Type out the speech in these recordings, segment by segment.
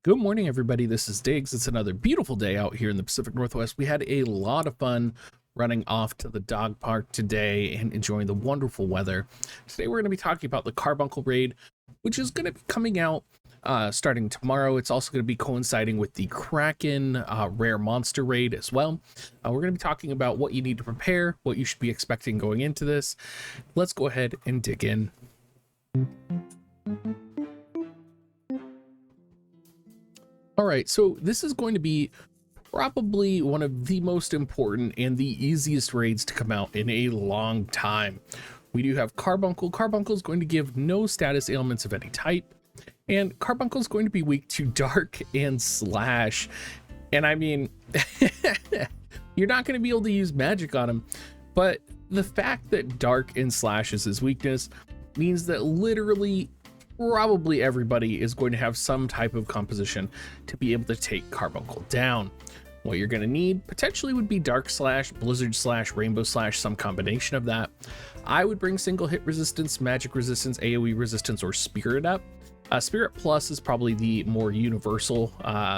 Good morning, everybody. This is Diggs. It's another beautiful day out here in the Pacific Northwest. We had a lot of fun running off to the dog park today and enjoying the wonderful weather. Today, we're going to be talking about the Carbuncle raid, which is going to be coming out starting tomorrow. It's also going to be coinciding with the Kraken rare monster raid as well. We're going to be talking about what you need to prepare, what you should be expecting going into this. Let's go ahead and dig in. All right, so this is going to be probably one of the most important and the easiest raids to come out in a long time. We do have Carbuncle. Carbuncle is going to give no status ailments of any type, and Carbuncle is going to be weak to Dark and Slash. And I mean, you're not going to be able to use magic on him, but the fact that Dark and Slash is his weakness means that literally probably everybody is going to have some type of composition to be able to take Carbuncle down. What you're going to need potentially would be Dark Slash, Blizzard Slash, Rainbow Slash, some combination of that. I would bring single hit resistance, magic resistance, AoE resistance, or Spirit up. Spirit Plus is probably the more universal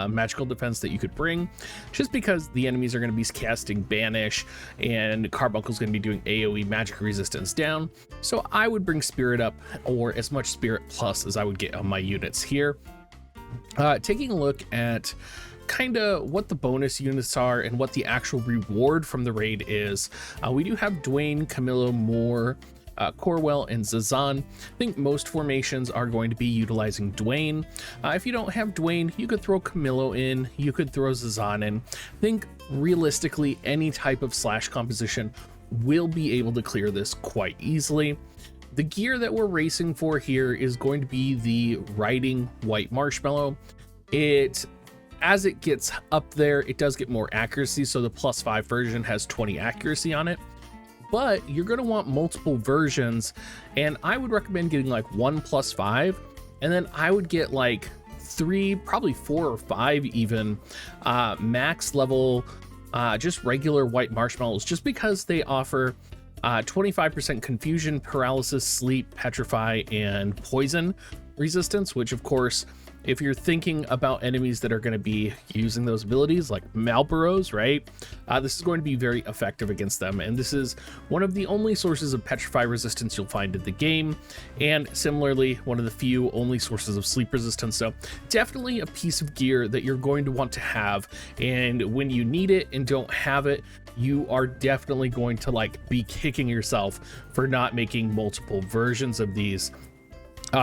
magical defense that you could bring, just because the enemies are going to be casting Banish and Carbuncle is going to be doing AoE magic resistance down. So I would bring Spirit up, or as much Spirit Plus as I would get on my units here. Taking a look at kind of what the bonus units are and what the actual reward from the raid is, we do have Dwayne, Camillo, Moore, Corwell, and Zazan. I think most formations are going to be utilizing Dwayne. If you don't have Dwayne, you could throw Camillo in, you could throw Zazan in. I think realistically any type of Slash composition will be able to clear this quite easily. The gear that we're racing for here is going to be the Riding White Marshmallow. As it gets up there, it does get more accuracy, so the +5 version has 20 accuracy on it. But you're going to want multiple versions, and I would recommend getting like 1 +5, and then I would get like 3, probably 4 or 5 even max level just regular white marshmallows, just because they offer 25% confusion, paralysis, sleep, petrify, and poison resistance, which of course, if you're thinking about enemies that are going to be using those abilities like Malboros, right? This is going to be very effective against them. And this is one of the only sources of petrify resistance you'll find in the game. And similarly, one of the few only sources of sleep resistance. So definitely a piece of gear that you're going to want to have. And when you need it and don't have it, you are definitely going to be kicking yourself for not making multiple versions of these.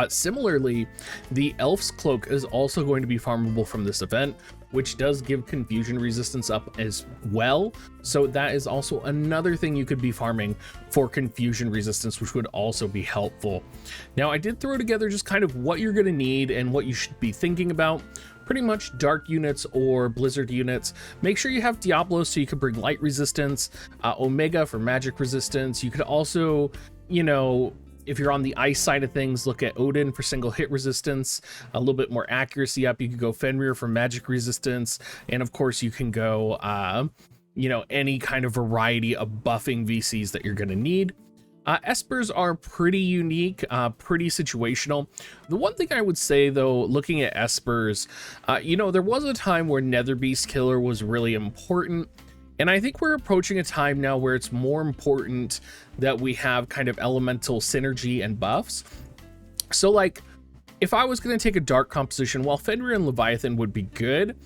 Similarly, the Elf's Cloak is also going to be farmable from this event, which does give confusion resistance up as well. So that is also another thing you could be farming for confusion resistance, which would also be helpful. Now, I did throw together just kind of what you're going to need and what you should be thinking about. Pretty much Dark units or Blizzard units. Make sure you have Diablo so you can bring light resistance, Omega for magic resistance. You could also, if you're on the ice side of things, look at Odin for single hit resistance, a little bit more accuracy up. You could go Fenrir for magic resistance. And of course you can go, any kind of variety of buffing VCs that you're going to need. Espers are pretty unique, pretty situational. The one thing I would say though, looking at Espers, there was a time where Nether Beast Killer was really important. And I think we're approaching a time now where it's more important that we have kind of elemental synergy and buffs. So if I was going to take a dark composition, while Fenrir and Leviathan would be good,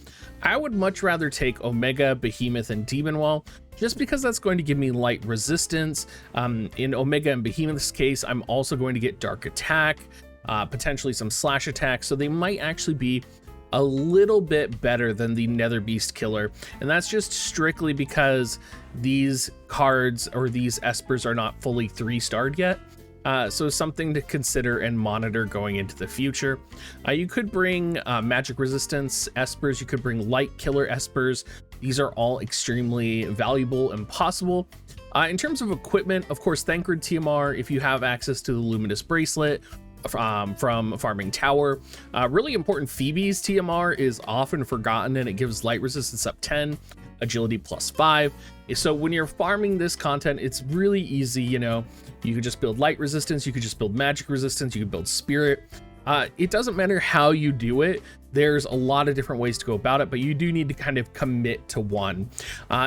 I would much rather take Omega, Behemoth, and Demon Wall, just because that's going to give me light resistance. In Omega and Behemoth's case, I'm also going to get dark attack, potentially some slash attack. So they might actually be a little bit better than the Nether Beast Killer, and that's just strictly because these cards or these Espers are not fully 3-starred yet. So something to consider and monitor going into the future. You could bring magic resistance Espers, you could bring light killer Espers. These are all extremely valuable and possible. In terms of equipment, of course, Thancred TMR, if you have access to the Luminous Bracelet, from Farming Tower. Really important, Phoebe's TMR is often forgotten, and it gives light resistance up 10, agility +5. So when you're farming this content, it's really easy. You could just build light resistance, you could just build magic resistance, you could build spirit. It doesn't matter how you do it, there's a lot of different ways to go about it, but you do need to kind of commit to one.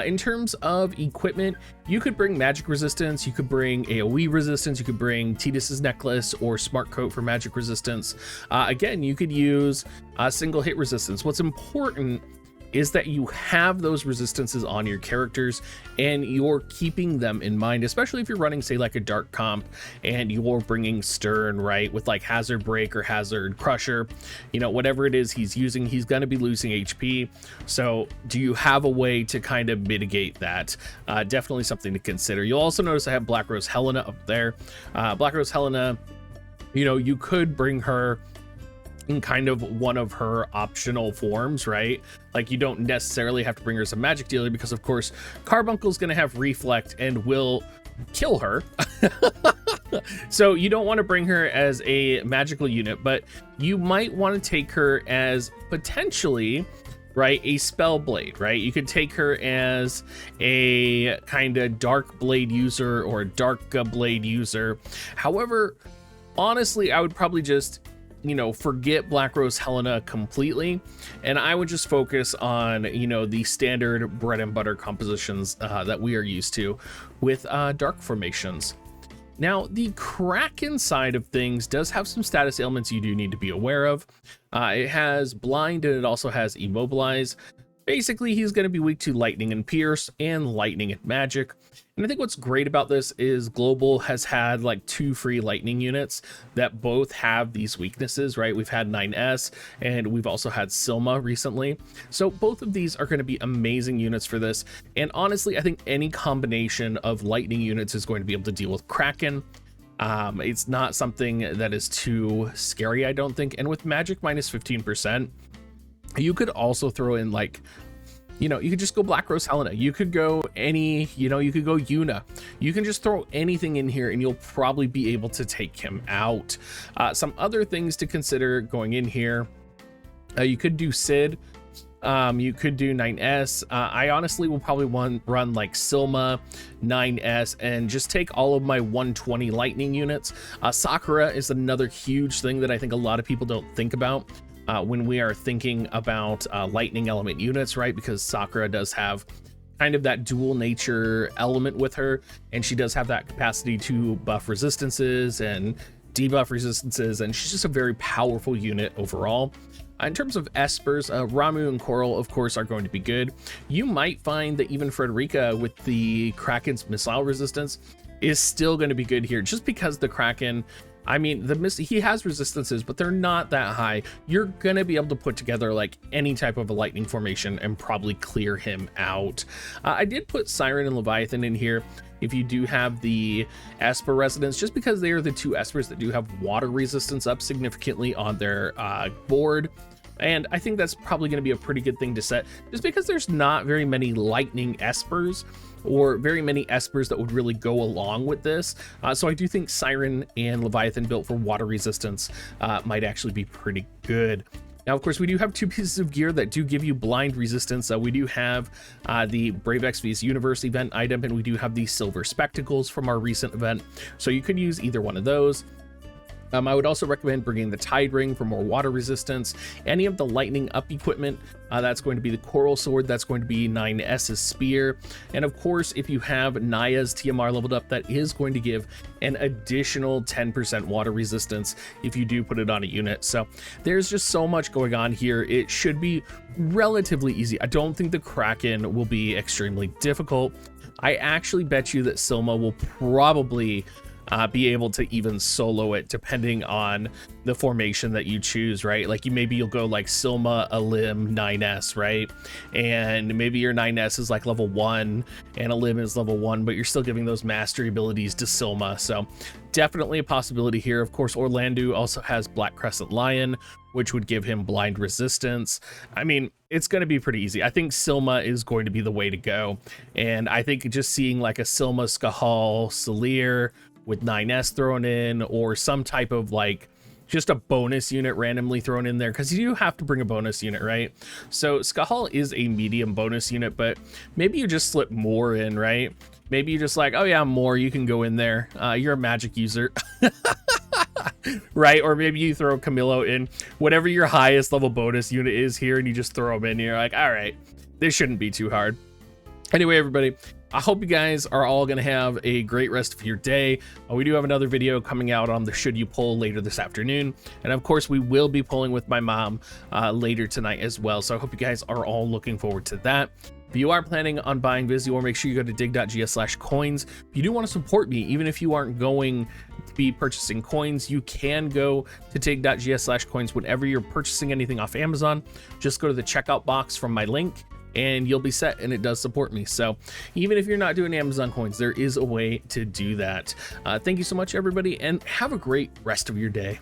In terms of equipment, you could bring magic resistance, you could bring AoE resistance, you could bring Tidus's necklace or smart coat for magic resistance. Again, you could use single hit resistance. What's important is that you have those resistances on your characters and you're keeping them in mind, especially if you're running, say, like a dark comp and you're bringing Stern, right, with like Hazard Break or Hazard Crusher, you know, whatever it is he's using, he's going to be losing HP. So do you have a way to kind of mitigate that? Definitely something to consider. You'll also notice I have Black Rose Helena up there. Black Rose Helena, you know, you could bring her in kind of one of her optional forms, right? Like, you don't necessarily have to bring her as a magic dealer because, of course, Carbuncle's going to have Reflect and will kill her. So you don't want to bring her as a magical unit, but you might want to take her as potentially, right, a spell blade, right? You could take her as a kind of dark blade user or a dark blade user. However, honestly, I would probably just, you know, forget Black Rose Helena completely, and I would just focus on, you know, the standard bread and butter compositions that we are used to with dark formations. Now, the Kraken side of things does have some status ailments you do need to be aware of. It has Blind and it also has Immobilize. Basically, he's going to be weak to Lightning and Pierce and Lightning and Magic. And I think what's great about this is Global has had like 2 free Lightning units that both have these weaknesses, right? We've had 9S and we've also had Silma recently. So both of these are going to be amazing units for this. And honestly, I think any combination of Lightning units is going to be able to deal with Kraken. It's not something that is too scary, I don't think. And with Magic minus 15%, you could also throw in, like, you know, you could just go Black Rose Helena. You could go any, you know, you could go Yuna. You can just throw anything in here and you'll probably be able to take him out. Some other things to consider going in here. You could do Sid. You could do 9S. I honestly will probably run like Silma, 9S, and just take all of my 120 lightning units. Sakura is another huge thing that I think a lot of people don't think about when we are thinking about lightning element units, right? Because Sakura does have kind of that dual nature element with her, and she does have that capacity to buff resistances and debuff resistances, and she's just a very powerful unit overall. In terms of espers, Ramu and Coral, of course, are going to be good. You might find that even Frederica with the Kraken's missile resistance is still going to be good here, just because the Kraken, I mean, he has resistances, but they're not that high. You're going to be able to put together like any type of a lightning formation and probably clear him out. I did put Siren and Leviathan in here if you do have the Esper Residence, just because they are the 2 Espers that do have water resistance up significantly on their board. And I think that's probably going to be a pretty good thing to set, just because there's not very many lightning espers or very many espers that would really go along with this. So I do think Siren and Leviathan built for water resistance might actually be pretty good. Now, of course, we do have 2 pieces of gear that do give you blind resistance. We do have the Brave XV's Universe event item, and we do have the Silver Spectacles from our recent event. So you could use either one of those. I would also recommend bringing the Tide Ring for more water resistance. Any of the lightning up equipment, that's going to be the Coral Sword, that's going to be 9S's Spear. And of course, if you have Naya's TMR leveled up, that is going to give an additional 10% water resistance if you do put it on a unit. So there's just so much going on here. It should be relatively easy. I don't think the Kraken will be extremely difficult. I actually bet you that Silma will probably be able to even solo it depending on the formation that you choose, right? Like maybe you'll go like Silma, Alim, 9S, right? And maybe your 9S is like level 1 and Alim is level 1, but you're still giving those mastery abilities to Silma. So definitely a possibility here. Of course, Orlando also has Black Crescent Lion, which would give him blind resistance. I mean, it's going to be pretty easy. I think Silma is going to be the way to go. And I think just seeing like a Silma, Skahal, Salir with 9S thrown in, or some type of like just a bonus unit randomly thrown in there, because you do have to bring a bonus unit, right? So Skahal is a medium bonus unit, but maybe you just slip more in, right? Maybe you're just like, oh yeah, more, you can go in there. You're a magic user. right? Or maybe you throw Camillo in whatever your highest level bonus unit is here, and you just throw them in. And you're like, all right, this shouldn't be too hard. Anyway, everybody, I hope you guys are all going to have a great rest of your day. We do have another video coming out on the should you pull later this afternoon. And of course, we will be pulling with my mom later tonight as well. So I hope you guys are all looking forward to that. If you are planning on buying Visio, make sure you go to dig.gs/coins. If you do want to support me, even if you aren't going to be purchasing coins, you can go to dig.gs/coins whenever you're purchasing anything off Amazon. Just go to the checkout box from my link and you'll be set, and it does support me. So even if you're not doing Amazon coins, there is a way to do that. Thank you so much, everybody, and have a great rest of your day.